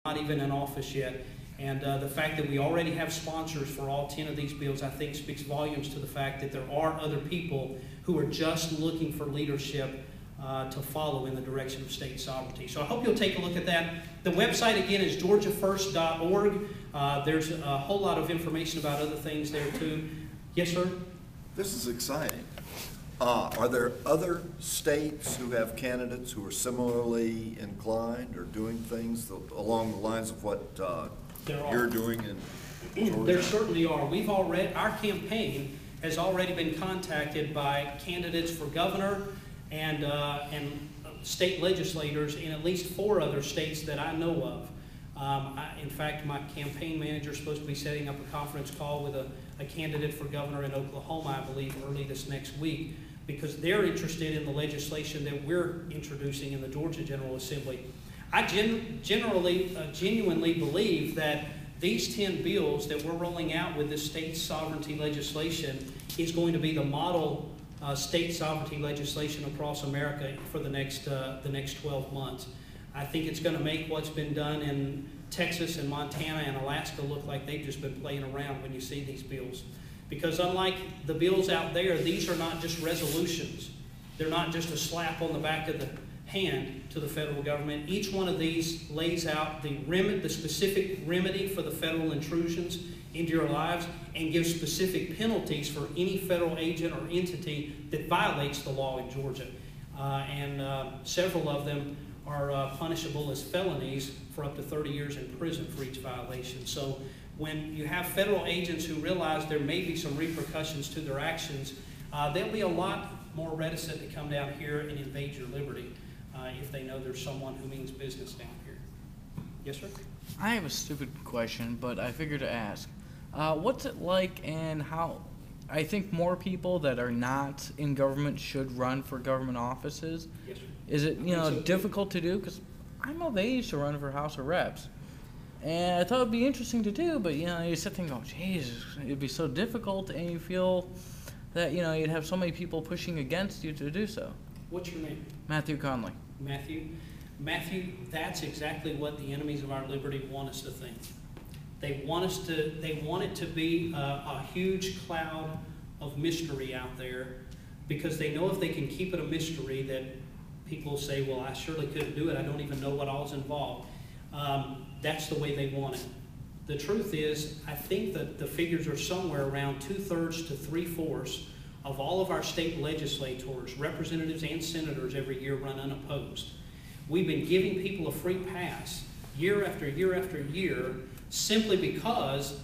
not even in office yet. And the fact that we already have sponsors for all 10 of these bills, I think speaks volumes to the fact that there are other people who are just looking for leadership to follow in the direction of state sovereignty. So I hope you'll take a look at that. The website, again, is georgiafirst.org. There's a whole lot of information about other things there, too. Yes, sir? This is exciting. Are there other states who have candidates who are similarly inclined or doing things along the lines of what you're doing in Georgia? There certainly are. Our campaign has already been contacted by candidates for governor and state legislators in at least 4 other states that I know of. In fact, my campaign manager is supposed to be setting up a conference call with a candidate for governor in Oklahoma, I believe, early this next week, because they're interested in the legislation that we're introducing in the Georgia General Assembly. I genuinely believe that these 10 bills that we're rolling out with this state sovereignty legislation is going to be the model state sovereignty legislation across America for the next 12 months. I think it's going to make what's been done in Texas and Montana and Alaska look like they've just been playing around when you see these bills. Because unlike the bills out there, these are not just resolutions. They're not just a slap on the back of the hand to the federal government. Each one of these lays out the specific remedy for the federal intrusions into your lives and gives specific penalties for any federal agent or entity that violates the law in Georgia. Several of them are punishable as felonies for up to 30 years in prison for each violation. So when you have federal agents who realize there may be some repercussions to their actions, they'll be a lot more reticent to come down here and invade your liberty if they know there's someone who means business down here. Yes, sir? I have a stupid question, but I figured to ask. What's it like, and how I think more people that are not in government should run for government offices? Yes, sir. Is it difficult to do? Because I'm of age to run for House of Reps. And I thought it would be interesting to do, but you sit there and go, geez, it'd be so difficult, and you feel that you'd have so many people pushing against you to do so. What's your name? Matthew Conley. Matthew, that's exactly what the enemies of our liberty want us to think. They want it to be a huge cloud of mystery out there, because they know if they can keep it a mystery that people say, well, I surely couldn't do it. I don't even know what all's involved. That's the way they want it. The truth is, I think that the figures are somewhere around 2/3 to 3/4 of all of our state legislators, representatives and senators every year run unopposed. We've been giving people a free pass year after year after year simply because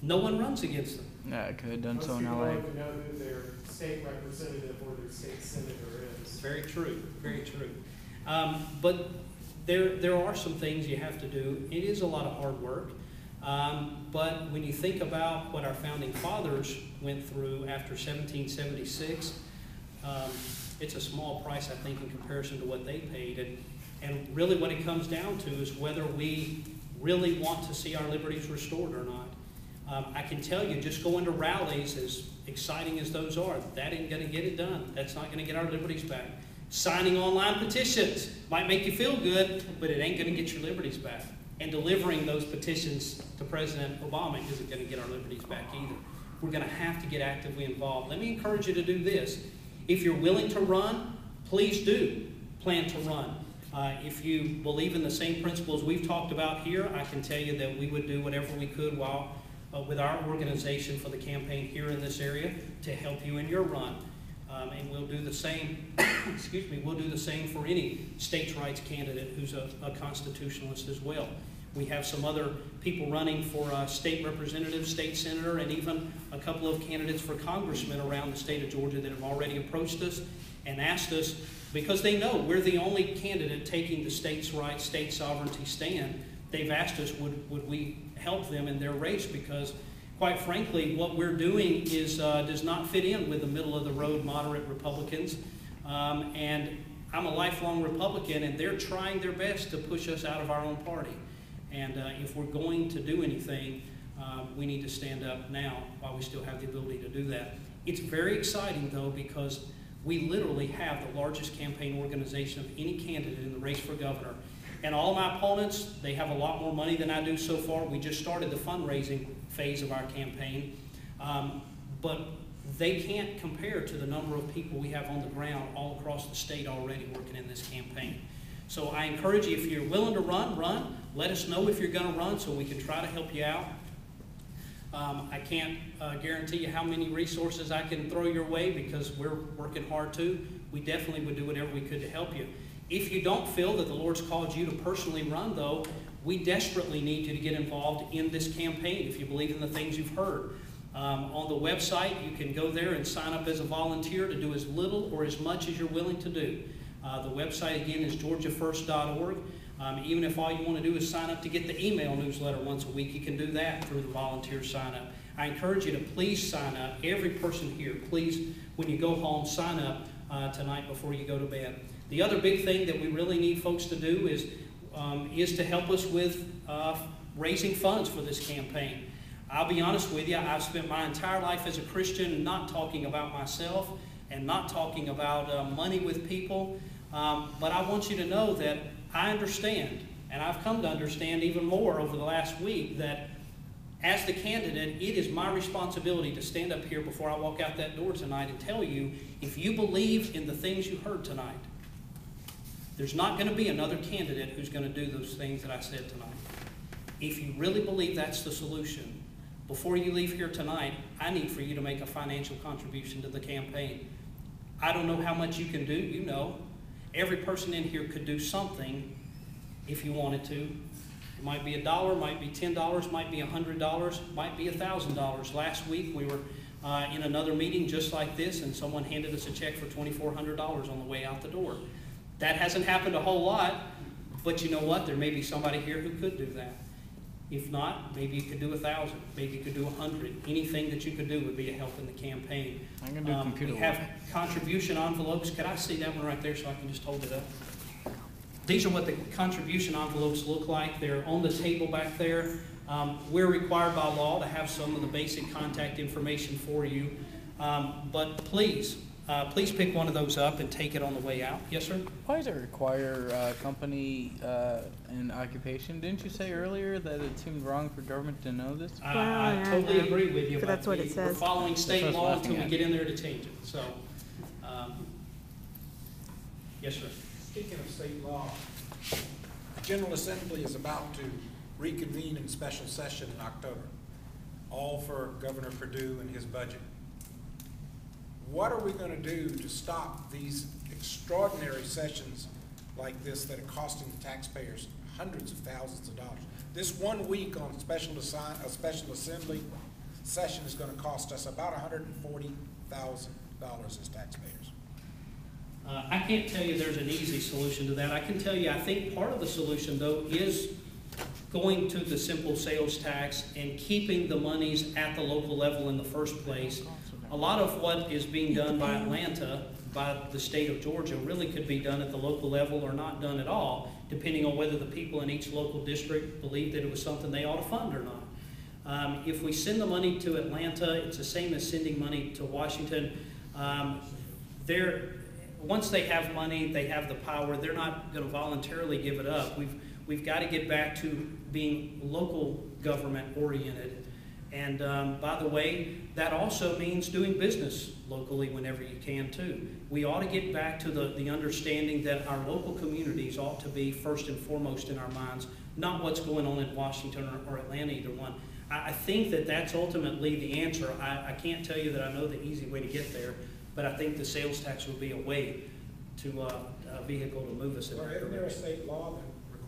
no one runs against them. Yeah, I could have done so in LA. Most people don't know who their state representative or their state senator is. Very true, very true. But there are some things you have to do. It is a lot of hard work. But when you think about what our founding fathers went through after 1776, it's a small price, I think, in comparison to what they paid. And really what it comes down to is whether we really want to see our liberties restored or not. I can tell you, just going to rallies, as exciting as those are, that ain't going to get it done. That's not going to get our liberties back. Signing online petitions might make you feel good, but it ain't going to get your liberties back. And delivering those petitions to President Obama isn't going to get our liberties back either. We're going to have to get actively involved. Let me encourage you to do this. If you're willing to run, please do plan to run. If you believe in the same principles we've talked about here, I can tell you that we would do whatever we could with our organization for the campaign here in this area to help you in your run. And we'll do the same, we'll do the same for any states' rights candidate who's a constitutionalist as well. We have some other people running for state representative, state senator, and even a couple of candidates for congressmen around the state of Georgia that have already approached us and asked us, because they know we're the only candidate taking the states' rights, state sovereignty stand. They've asked us, would we help them in their race, because quite frankly, what we're doing is does not fit in with the middle-of-the-road moderate Republicans. And I'm a lifelong Republican, and they're trying their best to push us out of our own party. And if we're going to do anything, we need to stand up now while we still have the ability to do that. It's very exciting, though, because we literally have the largest campaign organization of any candidate in the race for governor. And all my opponents, they have a lot more money than I do so far. We just started the fundraising phase of our campaign. But they can't compare to the number of people we have on the ground all across the state already working in this campaign. So I encourage you, if you're willing to run, run. Let us know if you're going to run so we can try to help you out. I can't guarantee you how many resources I can throw your way because we're working hard too. We definitely would do whatever we could to help you. If you don't feel that the Lord's called you to personally run, though, we desperately need you to get involved in this campaign if you believe in the things you've heard. On the website, you can go there and sign up as a volunteer to do as little or as much as you're willing to do. The website, again, is georgiafirst.org. Even if all you want to do is sign up to get the email newsletter once a week, you can do that through the volunteer sign up. I encourage you to please sign up. Every person here, please, when you go home, sign up tonight before you go to bed. The other big thing that we really need folks to do is to help us with raising funds for this campaign. I'll be honest with you, I've spent my entire life as a Christian not talking about myself and not talking about money with people, but I want you to know that I understand, and I've come to understand even more over the last week, that as the candidate, it is my responsibility to stand up here before I walk out that door tonight and tell you, if you believe in the things you heard tonight, there's not going to be another candidate who's going to do those things that I said tonight. If you really believe that's the solution, before you leave here tonight, I need for you to make a financial contribution to the campaign. I don't know how much you can do, you know. Every person in here could do something if you wanted to. It might be $1, might be $10, might be $100, might be $1,000. Last week we were in another meeting just like this, and someone handed us a check for $2,400 on the way out the door. That hasn't happened a whole lot, but you know what? There may be somebody here who could do that. If not, maybe you could do 1,000, maybe you could do 100. Anything that you could do would be a help in the campaign. I'm going to do computer We have contribution envelopes. Could I see that one right there so I can just hold it up? These are what the contribution envelopes look like. They're on the table back there. We're required by law to have some of the basic contact information for you. But please pick one of those up and take it on the way out. Yes, sir? Why does it require company and occupation? Didn't you say earlier that it seemed wrong for government to know this? I totally agree with you. But that's what it We're says. following state law until we get in there to change it. So, yes, sir. Speaking of state law, the General Assembly is about to reconvene in special session in October, all for Governor Perdue and his budget. What are we going to do to stop these extraordinary sessions like this that are costing the taxpayers hundreds of thousands of dollars? This 1 week on a special assembly session is going to cost us about $140,000 as taxpayers. I can't tell you there's an easy solution to that. I can tell you I think part of the solution, though, is going to the simple sales tax and keeping the monies at the local level in the first place. A lot of what is being done by Atlanta, by the state of Georgia, really could be done at the local level or not done at all, depending on whether the people in each local district believe that it was something they ought to fund or not. If we send the money to Atlanta, it's the same as sending money to Washington. Once they have money, they have the power. They're not going to voluntarily give it up. We've got to get back to being local government oriented. And by the way, that also means doing business locally whenever you can too. We ought to get back to the understanding that our local communities ought to be first and foremost in our minds, not what's going on in Washington or Atlanta, either one. I think that that's ultimately the answer. I can't tell you that I know the easy way to get there, but I think the sales tax would be a way to a vehicle to move us in that Isn't there a direction. state law that